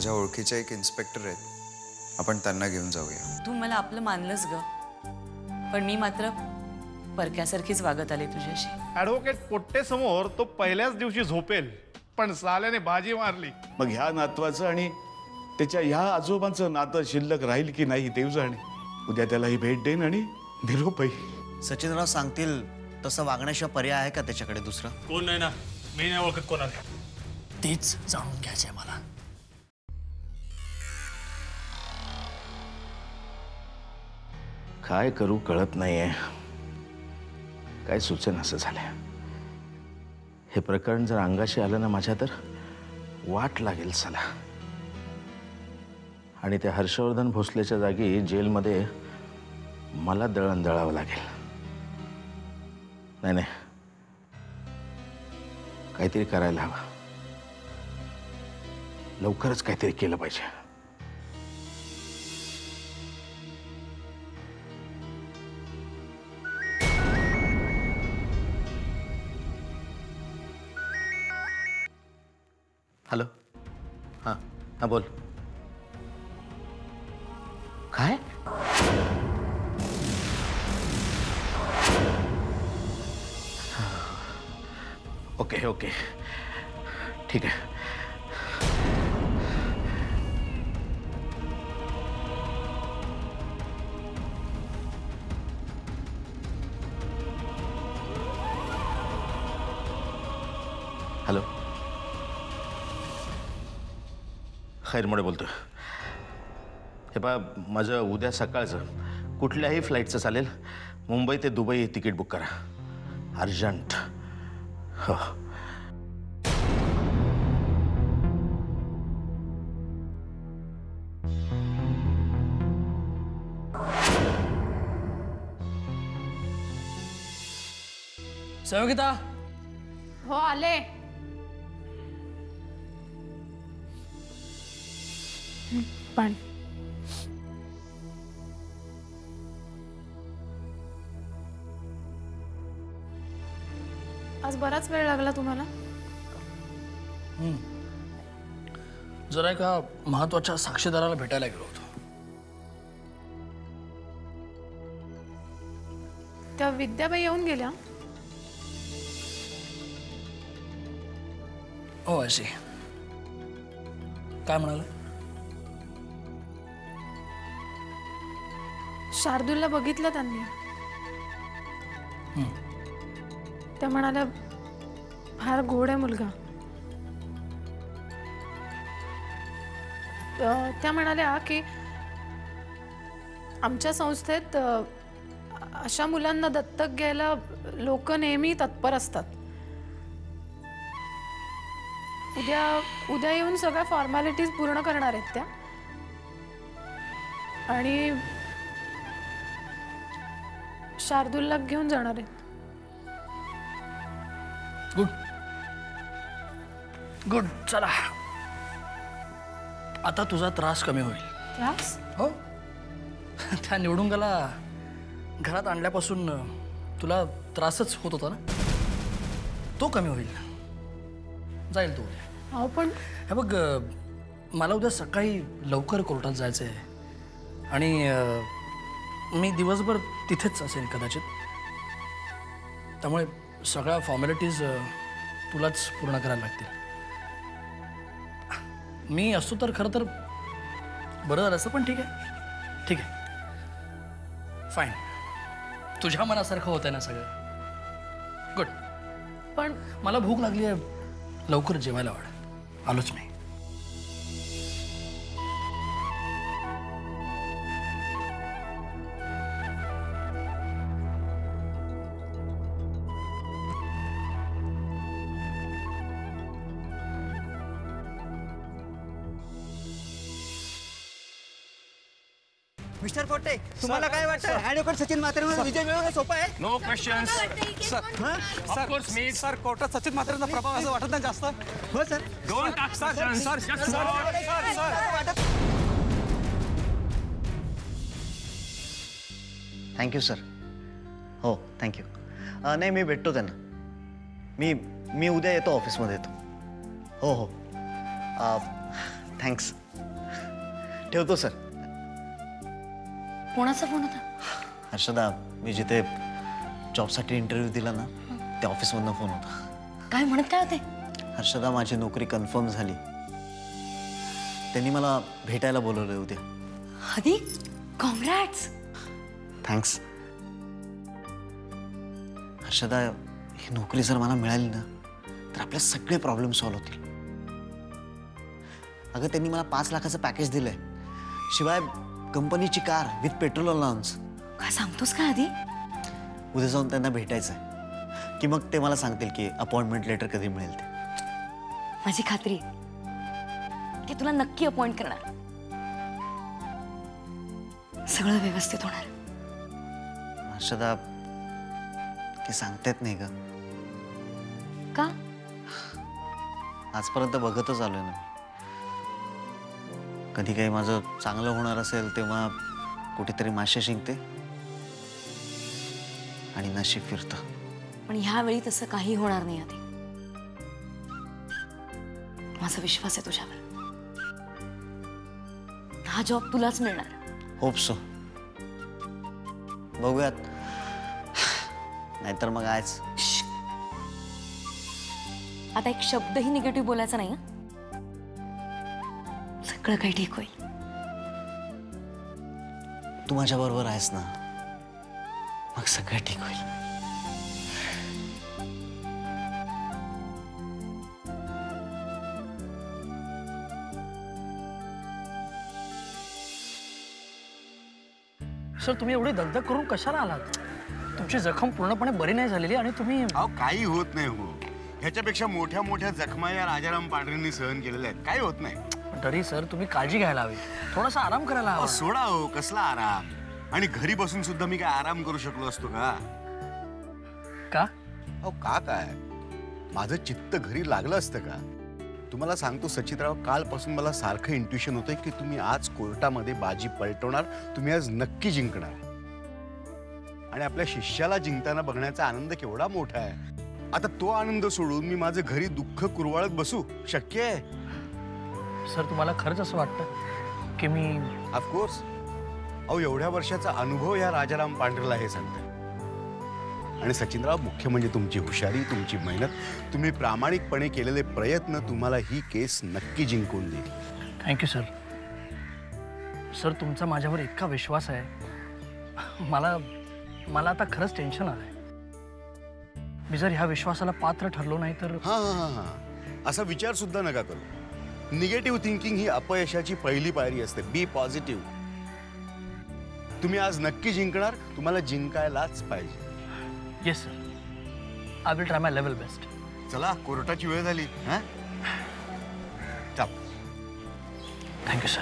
माझ्या ओळखीचे एक इन्स्पेक्टर आहेत, आपण त्यांना घेऊन जाऊया. तू मला आपलं मानलंस ग, पण मी मात्र परक्यासारखीच वागत आले तुझ्याशी. ॲडव्होकेट पोट्टे समोर तो पहिल्याच दिवशी झोपेल, पण साल्याने बाजी मारली. मग ह्या नातवाचं आणि त्याच्या ह्या आजोबांचं नातं शिल्लक राहील की नाही देव जाणे. उद्या त्यालाही भेट देईन आणि निरोपही. सचिनराव सांगतील तसं वागण्याशिवाय पर्याय आहे का त्याच्याकडे दुसरा? कोण नाही ना, मी नाही ओळखत कोणाला. तेच जाणून घ्यायचंय मला. काय करू कळत नाहीये, काय सुचेन असं झालंय. हे प्रकरण जर अंगाशी आलं ना माझ्या तर वाट लागेल चला. आणि त्या हर्षवर्धन भोसलेच्या जागी जेलमध्ये मला दळण दळावं लागेल. नाही नाही, काहीतरी करायला हवं. लवकरच काहीतरी केलं पाहिजे. हॅलो. हां हां बोल. काय? ओके ओके ठीक आहे. हॅलो, खैरमोडे बोलतोय. हे पहा, माझं उद्या सकाळचं कुठल्याही फ्लाईटचं चालेल, मुंबई ते दुबई तिकीट बुक करा अर्जंट. हो. संयोगिता. हो आले. पाणी. आज बराच वेळ लागला तुम्हाला. जरा एका महत्वाच्या साक्षीदाराला भेटायला गेलो होतो. त्या विद्याबाई येऊन गेल्या. हो अशी काय म्हणाले? शार्दूलला बघितलं त्यांनी. त्या म्हणाल्या फार गोड आहे मुलगा. त्या म्हणाल्या की आमच्या संस्थेत अशा मुलांना दत्तक घ्यायला लोक नेहमी तत्पर असतात. उद्या येऊन सगळ्या फॉर्मॅलिटीज पूर्ण करणार आहेत त्या. आणि शार्दूलला घेऊन जाणार आहेत. Good good. चला, आता तुझा त्रास कमी होईल. त्रास? हो. त्या निवडुंगाला घरात आणल्यापासून तुला त्रासच होत होता ना, तो कमी होईल. जाईल तू उद्या. हो पण हे बघ, मला उद्या सकाळी लवकर कोर्टात जायचं आहे आणि मी दिवसभर तिथेच असेल कदाचित. त्यामुळे सगळ्या फॉर्मॅलिटीज तुलाच पूर्ण करायला लागतील. मी असतो तर खरं तर बरं झालं असतं, पण ठीक आहे ठीक आहे फाईन. तुझ्या मनासारखं होतंय ना सगळं. गुड. पण मला भूक लागली आहे, लवकर जेवायला वाढ. आलोच मी. मिस्टर पोट्टे, तुम्हाला काय वाटतं? ॲडव्होकेट सचिन म्हात्रेंवर विजय मिळवणं सोपं आहे? No questions. ऑफकोर्स मी सर, कोर्टात सचिन म्हात्रेंचा प्रभाव असं वाटत नाही जास्त? हो sir. Don't talk sir. Thank you sir. हो थँक्यू. नाही, मी भेटतो त्यांना. मी उद्या येतो, ऑफिसमध्ये येतो. हो हो थँक्स. ठेवतो सर. कोणाचा फोन होता? हर्षदा, मी जिथे जॉबसाठी इंटरव्ह्यू दिला ना त्या ऑफिसमधनं फोन होता. काय म्हणत काय होते? हर्षदा, माझी नोकरी कन्फर्म झाली. त्यांनी मला भेटायला बोलवलं उद्या. आधी कॉंग्रॅट्स. थँक्स. हर्षदा, ही नोकरी जर मला मिळाली ना तर आपले सगळे प्रॉब्लेम सॉल्व्ह होतील. अगं, त्यांनी मला 5 लाखाचं पॅकेज दिलंय, शिवाय कंपनीची कार विथ पेट्रोल अलाउन्स. काय सांगतोस का आधी? उद्या जाऊन त्यांना भेटायचंय की मग ते मला सांगतील की अपॉइंटमेंट लेटर कधी मिळेल ते. माझी खात्री आहे की तुला नक्की अपॉइंट करणार. सगळं व्यवस्थित होणार. हर्षदा, ते सांगतायत नाही ग. का? आजपर्यंत बघतच आलोय ना. कधी काही माझं चांगलं होणार असेल तेव्हा कुठेतरी माशे शिंकते आणि नशीब फिरतं. पण ह्यावेळी तसं काही होणार नाही आधी. माझा विश्वास आहे तुझ्यावर. हा जॉब तुलाच मिळणार. Hope so. बघूयात, नाहीतर मग आज. आता एक शब्दही निगेटिव्ह बोलायचा नाही. सगळं काही ठीक होईल. तू माझ्या बरोबर आहेस ना, मग सगळं ठीक होईल. सर, तुम्ही एवढी दगदग करून कशाला आलात? तुमची जखम पूर्णपणे बरी नाही झालेली आणि तुम्ही. अहो, काही होत नाही हो. ह्याच्यापेक्षा मोठ्या मोठ्या जखमा या राजाराम पांढरेंनी सहन केलेल्या आहेत. काही होत नाही. तरी सर, तुम्ही काळजी घ्यायला हवी. थोडासा आराम करायला हवा. सोडा हो, कसला आराम. आणि घरी बसून सुद्धा मी काय आराम करू शकलो असतो का? का? अहो, का काय, माझं चित्त घरी लागलं असतं का? तुम्हाला सांगतो सचितराव, कालपासून मला सारखं इंट्युशन होतंय की तुम्ही आज कोर्टामध्ये बाजी पलटवणार. तुम्ही आज नक्की जिंकणार. आणि आपल्या शिष्याला जिंकताना बघण्याचा आनंद केवढा मोठा आहे. आता तो आनंद सोडून मी माझं घरी दुःख कुरवाळत बसू शक्य आहे? सर, तुम्हाला खरंच असं वाटतं की मी. ऑफकोर्स. अहो, एवढ्या वर्षाचा अनुभव या राजाराम पांढरेला हे सांगतोय. आणि सचिनराव, मुख्य म्हणजे तुमची हुशारी, तुमची मेहनत, तुम्ही प्रामाणिकपणे केलेले प्रयत्न तुम्हाला ही केस नक्की जिंकून देईल. Thank you sir. सर, तुमचा माझ्यावर इतका विश्वास आहे. मला आता खरंच टेन्शन आलंय. मी जर ह्या विश्वासाला पात्र ठरलो नाही तर. हा, असा विचार सुद्धा नका करू. निगेटिव्ह थिंकिंग ही अपयशाची पहिली पायरी असते. बी पॉझिटिव्ह. तुम्ही आज नक्की जिंकणार. तुम्हाला जिंकायलाच पाहिजे. Yes sir, I will try my level best. चला, कोर्टाची वेळ झाली. Thank you sir.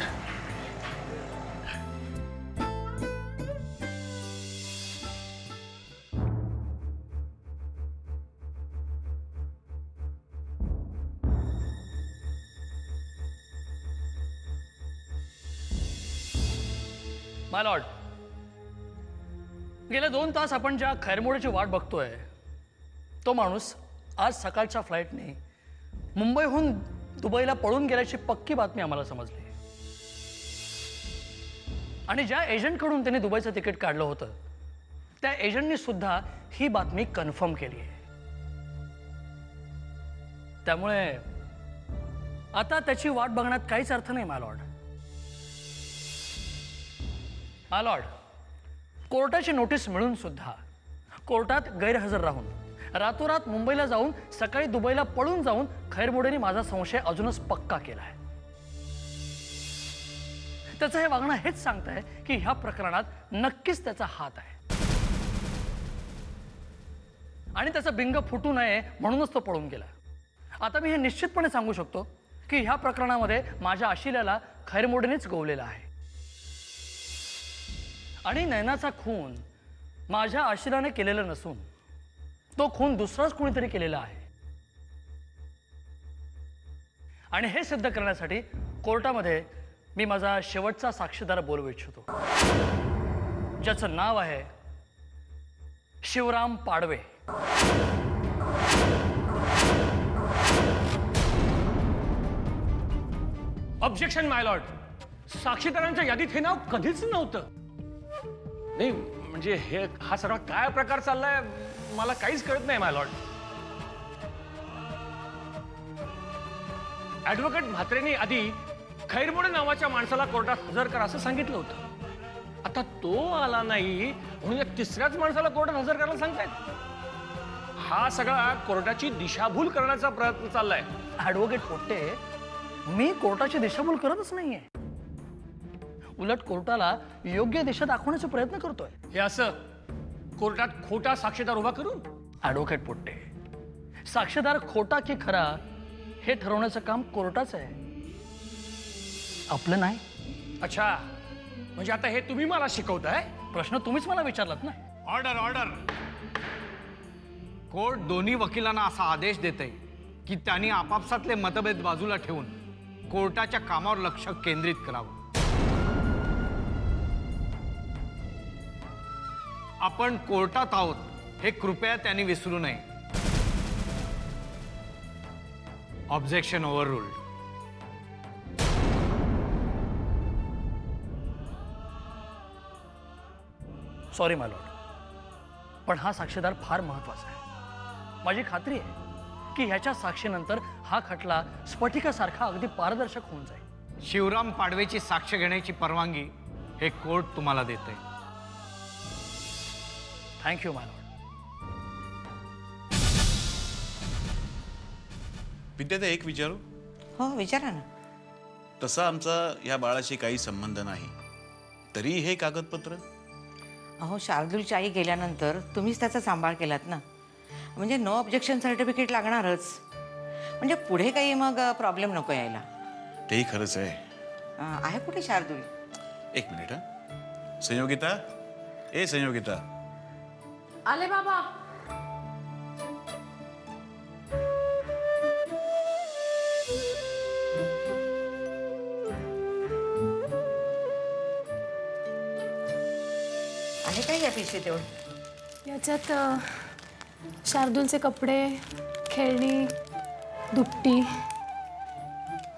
माय लॉर्ड, गेले 2 तास आपण ज्या खैरमोडीची वाट बघतोय तो माणूस आज सकाळच्या फ्लाईटने मुंबईहून दुबईला पळून गेल्याची पक्की बातमी आम्हाला समजली. आणि ज्या एजंटकडून त्यांनी दुबईचं तिकीट काढलं होतं त्या एजंटनी सुद्धा ही बातमी कन्फर्म केली आहे. त्यामुळे आता त्याची वाट बघण्यात काहीच अर्थ नाही माय लॉर्ड. माय लॉर्ड, कोर्टाची नोटीस मिळून सुद्धा कोर्टात गैरहजर राहून रातोरात मुंबईला जाऊन सकाळी दुबईला पळून जाऊन खैरमोडेंनी माझा संशय अजूनच पक्का केला आहे. त्याचं हे वागणं हेच सांगतंय की ह्या प्रकरणात नक्कीच त्याचा हात आहे. आणि त्याचा बिंग फुटू नये म्हणूनच तो पळून गेला. आता मी हे निश्चितपणे सांगू शकतो की ह्या प्रकरणामध्ये माझ्या आशिल्याला खैरमोडेंनीच गोवलेला आहे. आणि नैनाचा खून माझ्या आशिलाने केलेला नसून तो खून दुसराच कोणीतरी केलेला आहे. आणि हे सिद्ध करण्यासाठी कोर्टामध्ये मी माझा शेवटचा साक्षीदार बोलवू इच्छितो, ज्याचं नाव आहे शिवराम पाडवे. ऑब्जेक्शन माय लॉर्ड. साक्षीदारांच्या यादीत हे नाव कधीच नव्हतं. नाही म्हणजे हा सर्व काय प्रकार चाललाय मला काहीच कळत नाही माय लॉर्ड. ऍडव्होकेट म्हात्रेंनी आधी खैरमोडे नावाच्या माणसाला कोर्टात हजर करा असं सांगितलं होतं. आता तो आला नाही म्हणून तिसऱ्याच माणसाला कोर्टात हजर करायला सांगतायत. हा सगळा कोर्टाची दिशाभूल करण्याचा प्रयत्न चाललाय. ॲडव्होकेट पोट्टे, मी कोर्टाची दिशाभूल करतच नाहीये. उलट कोर्टाला योग्य दिशा दाखवण्याचा प्रयत्न करतोय. हे असं कोर्टात खोटा साक्षीदार उभा करून? ॲडव्होकेट पोट्टे, साक्षीदार खोटा की खरा हे ठरवण्याचं काम कोर्टाचं आहे, आपलं नाही. अच्छा, म्हणजे आता हे तुम्ही मला शिकवताय? प्रश्न तुम्हीच मला विचारलात ना. Order order. कोर्ट दोन्ही वकिलांना असा आदेश देते की त्यांनी आपापसातले मतभेद बाजूला ठेवून कोर्टाच्या कामावर लक्ष केंद्रित करावं. आपण कोर्टात आहोत हे कृपया त्यांनी विसरू नये. ऑब्जेक्शन ओव्हररूल्ड. सॉरी माय लॉर्ड, पण हा साक्षीदार फार महत्वाचा आहे. माझी खात्री आहे की ह्याच्या साक्षीनंतर हा खटला स्फटिकासारखा अगदी पारदर्शक होऊन जाईल. शिवराम पाडवेची साक्ष घेण्याची परवानगी हे कोर्ट तुम्हाला देते. थँक्यू माय लॉर्ड. विद्यार्थी एक विचारू? हो विचारा ना. तसा आमचा या बाळाशी काही संबंध नाही, तरी हे कागदपत्र? अहो शार्दूलची आई गेल्यानंतर तुम्हीच त्याचा सांभाळ केलात ना, म्हणजे नो ऑब्जेक्शन सर्टिफिकेट लागणारच. म्हणजे पुढे काही मग प्रॉब्लेम नको यायला. तेही खरंच आहे. आहे कुठे शार्दूल? एक मिनिट. हा संयोगिता, ए संयोगिता. आले बाबा. आहे काय या पिशवीत तेवढं? याच्यात शार्दूलचे कपडे, खेळणी, दुपटी.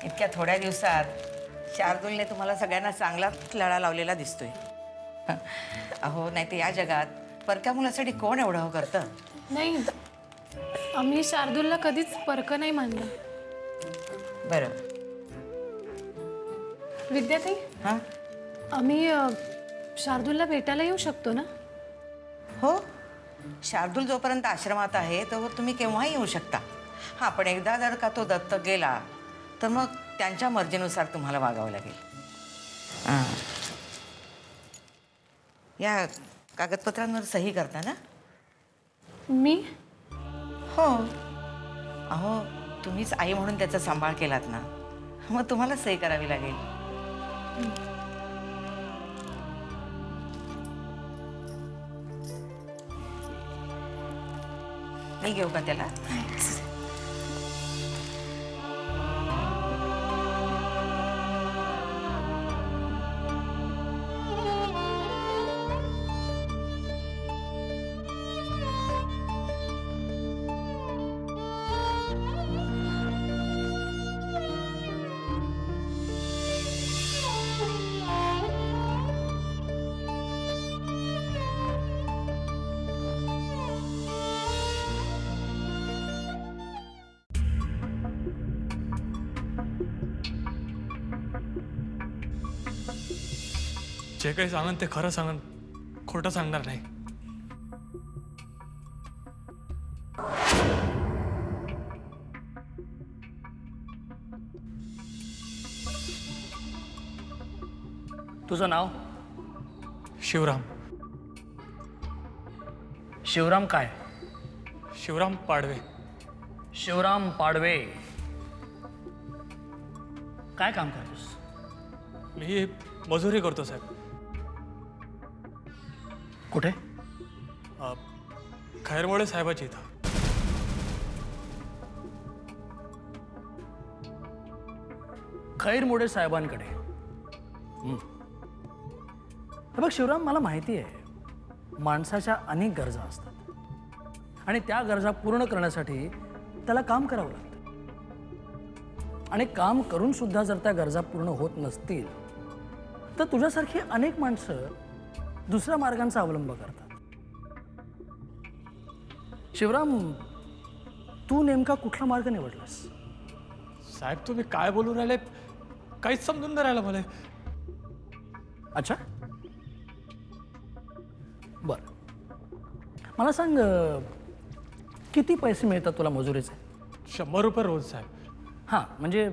इतक्या थोड्या दिवसात शार्दूलने तुम्हाला सगळ्यांना चांगलाच लळा लावलेला दिसतोय. अहो नाही तर या जगात परक्या मुलासाठी कोण एवढं करतं? नाही, आम्ही शार्दूलला कधीच परकं नाही मानलं. बरं विद्याताई, हां आम्ही शार्दूलला भेटायला येऊ शकतो ना? हो, शार्दूल जोपर्यंत आश्रमात आहे तोवर तुम्ही केव्हाही येऊ शकता. हां पण एकदा जर का तो दत्तक गेला तर मग त्यांच्या मर्जीनुसार तुम्हाला वागावं लागेल. हां, या कागदपत्रांवर सही करता ना? मी? हो. अहो तुम्हीच आई म्हणून त्याचा सांभाळ केलात ना, मग तुम्हाला सही करावी लागेल. मी घेऊ का त्याला? जे काही सांगन ते खरं सांगन, खोटं सांगणार नाही. तुझं नाव? शिवराम. शिवराम काय? शिवराम पाडवे. शिवराम पाडवे. काय काम करतोस? मी मजुरी करतो साहेब. कुठे? खैरमोडे साहेबाची इथं. खैरमोडे साहेबांकडे. बघ शिवराम, मला माहिती आहे माणसाच्या अनेक गरजा असतात आणि त्या गरजा पूर्ण करण्यासाठी त्याला काम करावं लागतं. आणि काम करून सुद्धा जर त्या गरजा पूर्ण होत नसतील तर तुझ्यासारखी अनेक माणसं दुसऱ्या मार्गांचा अवलंब करतात. शिवराम, तू नेमका कुठला मार्ग निवडलास? साहेब तुम्ही काय बोलून राहिले काहीच समजून नाही राहिलं मला. अच्छा, बर, मला सांग किती पैसे मिळतात तुला मजुरीचे? 100 रुपये रोज साहेब. हां, म्हणजे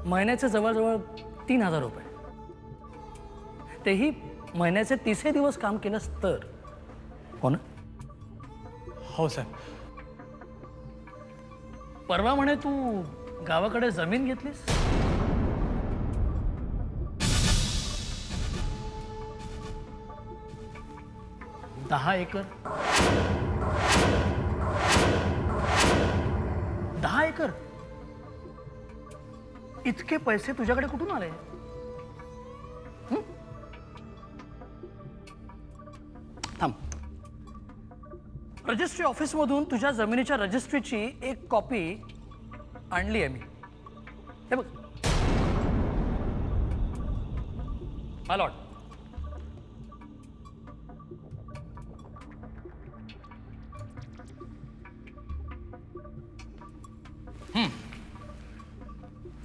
महिन्याचे जवळजवळ 3000 रुपये. तेही महिन्याचे 30 दिवस काम केलंस तर. हो ना? हो साहेब. परवा म्हणे तू गावाकडे जमीन घेतलीस? दहा एकर? 10 एकर? इतके पैसे तुझ्याकडे कुठून आले? थांब, रजिस्ट्री ऑफिसमधून तुझ्या जमिनीच्या रजिस्ट्रीची एक कॉपी आणली आहे मी. हे बघ. माय लॉर्ड,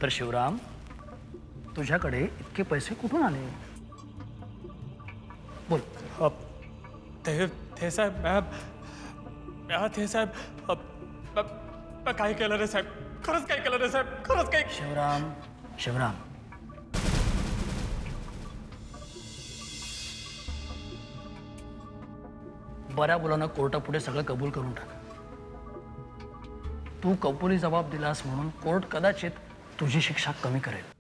तर शिवराम, तुझ्याकडे इतके पैसे कुठून आले? बोल. ते साहेब ते साहेब काय केलं रे साहेब? खरंच काय केलं रे साहेब? खरंच काय? शिवराम, शिवराम, बऱ्या मुलांना कोर्टापुढे सगळं कबूल करून टाक. तू कबुली जबाब दिलास म्हणून कोर्ट कदाचित तुझी शिक्षा कमी करेल.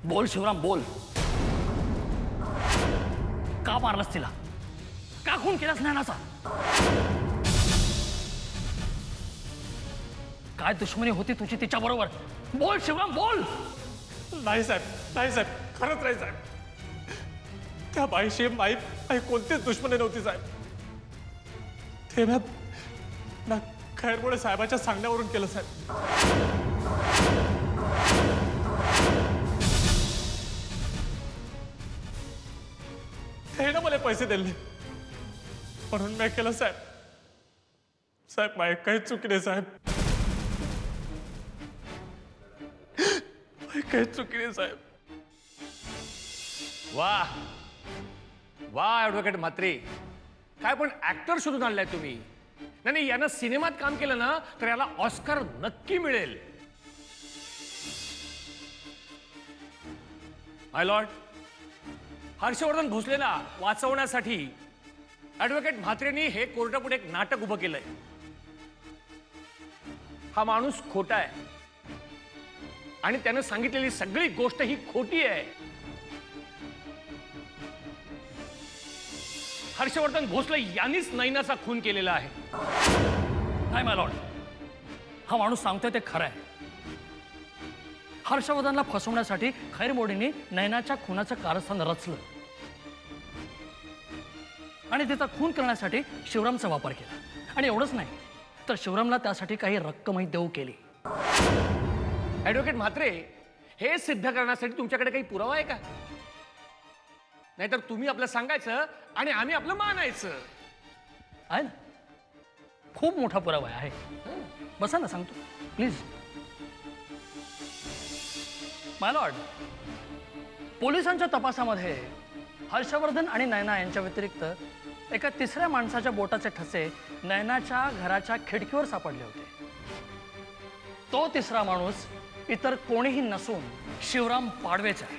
बोल शिवराम, बोल. का मारलास तिला? का खून केलास नैनाचा? काय दुश्मनी होती तुझी तिच्या बरोबर? बोल शिवराम, बोल. नाही साहेब, नाही साहेब, खरंच नाही साहेब. त्या बाईशी माई कोणतीच दुश्मनी नव्हती साहेब. ते ना खैरमोडे साहेबाच्या सांगण्यावरून केलं साहेब. हे ना मला पैसे दिले म्हणून मी केलं साहेब. साहेब माझी काही चुकी नाही साहेब. काही चुकी नाही साहेब. वा वा ॲडव्होकेट म्हात्रे, काय पण ऍक्टर शोधून आणलाय तुम्ही. नाही, यानं सिनेमात काम केलं ना तर याला ऑस्कर नक्की मिळेल. माय लॉर्ड, हर्षवर्धन भोसलेला वाचवण्यासाठी ॲडव्होकेट म्हात्रेंनी हे कोर्टापुढे एक नाटक उभं केलंय. हा माणूस खोटा आहे आणि त्यानं सांगितलेली सगळी गोष्ट ही खोटी आहे. हर्षवर्धन भोसले यांनीच नैनाचा खून केलेला आहे. नाही माय लॉर्ड, हा माणूस सांगतोय ते खरं आहे. हर्षवर्धनला फसवण्यासाठी खैरमोडींनी नैनाच्या खुनाचं कारस्थान रचलं आणि तिचा खून करण्यासाठी शिवरामचा वापर केला. आणि एवढंच नाही तर शिवरामला त्यासाठी काही रक्कमही देऊ केली. ॲडव्होकेट म्हात्रे, हे सिद्ध करण्यासाठी तुमच्याकडे काही पुरावा आहे का? नाहीतर तुम्ही आपलं सांगायचं आणि आम्ही आपलं मानायचं. आहे ना, खूप मोठा पुरावा आहे. बसा ना, सांगतो प्लीज. माय लॉर्ड, पोलिसांच्या तपासामध्ये हर्षवर्धन आणि नैना यांच्या व्यतिरिक्त एका तिसऱ्या माणसाच्या बोटाचे ठसे नैनाच्या घराच्या खिडकीवर सापडले होते. तो तिसरा माणूस इतर कोणीही नसून शिवराम पाडवेच आहे.